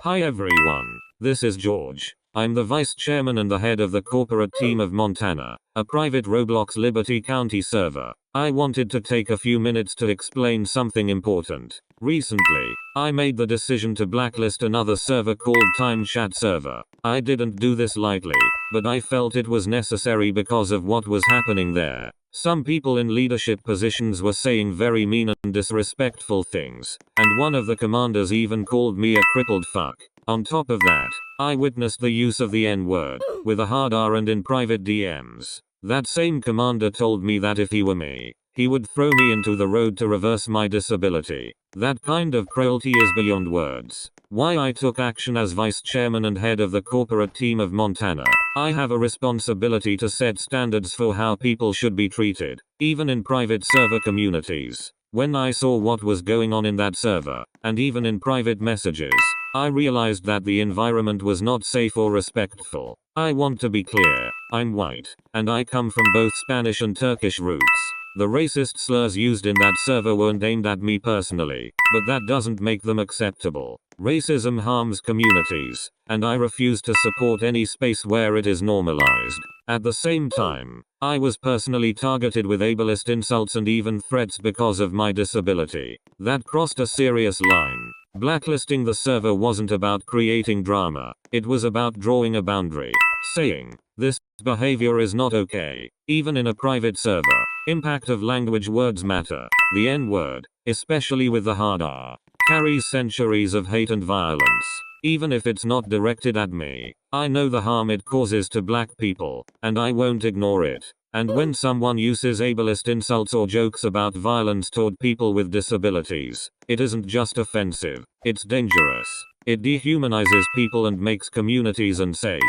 Hi everyone, this is George. I'm the vice chairman and the head of the corporate team of Montana, a private Roblox Liberty County server. I wanted to take a few minutes to explain something important. Recently, I made the decision to blacklist another server called Time Chat Server. I didn't do this lightly, but I felt it was necessary because of what was happening there. Some people in leadership positions were saying very mean and disrespectful things, and one of the commanders even called me a crippled fuck. On top of that, I witnessed the use of the N-word, with a hard R and in private DMs. That same commander told me that if he were me, he would throw me into the road to reverse my disability. That kind of cruelty is beyond words. Why I took action as vice chairman and head of the corporate team of Montana. I have a responsibility to set standards for how people should be treated, even in private server communities. When I saw what was going on in that server, and even in private messages, I realized that the environment was not safe or respectful. I want to be clear, I'm white, and I come from both Spanish and Turkish roots. The racist slurs used in that server weren't aimed at me personally, but that doesn't make them acceptable. Racism harms communities, and I refuse to support any space where it is normalized. At the same time, I was personally targeted with ableist insults and even threats because of my disability. That crossed a serious line. Blacklisting the server wasn't about creating drama, it was about drawing a boundary, saying, this behavior is not okay, even in a private server. Impact of language. Words matter. The N-word, especially with the hard R, carries centuries of hate and violence. Even if it's not directed at me, I know the harm it causes to black people, and I won't ignore it. And when someone uses ableist insults or jokes about violence toward people with disabilities, it isn't just offensive, it's dangerous. It dehumanizes people and makes communities unsafe.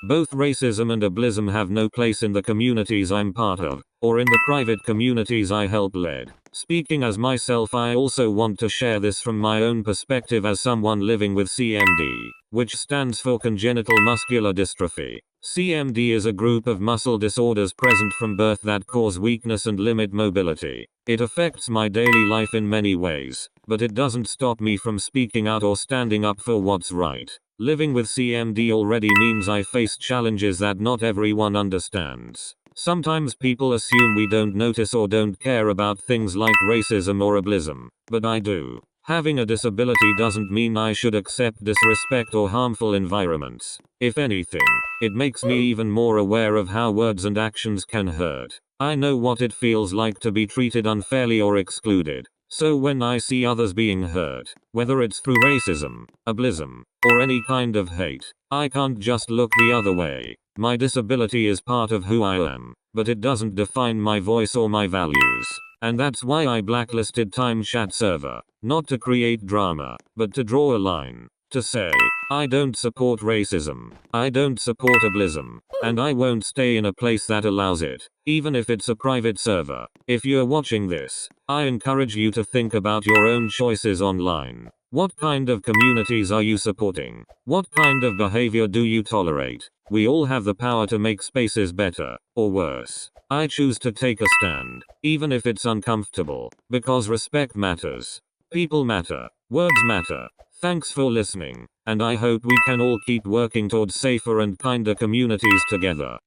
Both racism and ableism have no place in the communities I'm part of, or in the private communities I help lead. Speaking as myself, I also want to share this from my own perspective as someone living with CMD, which stands for congenital muscular dystrophy. CMD is a group of muscle disorders present from birth that cause weakness and limit mobility. It affects my daily life in many ways, but it doesn't stop me from speaking out or standing up for what's right. Living with CMD already means I face challenges that not everyone understands. Sometimes people assume we don't notice or don't care about things like racism or ableism, but I do. Having a disability doesn't mean I should accept disrespect or harmful environments. If anything, it makes me even more aware of how words and actions can hurt. I know what it feels like to be treated unfairly or excluded. So when I see others being hurt, whether it's through racism, ableism, or any kind of hate, I can't just look the other way. My disability is part of who I am, but it doesn't define my voice or my values. And that's why I blacklisted Time Chat Server. Not to create drama, but to draw a line. To say, I don't support racism, I don't support ableism, and I won't stay in a place that allows it, even if it's a private server. If you're watching this, I encourage you to think about your own choices online. What kind of communities are you supporting? What kind of behavior do you tolerate? We all have the power to make spaces better, or worse. I choose to take a stand, even if it's uncomfortable, because respect matters. People matter. Words matter. Thanks for listening, and I hope we can all keep working towards safer and kinder communities together.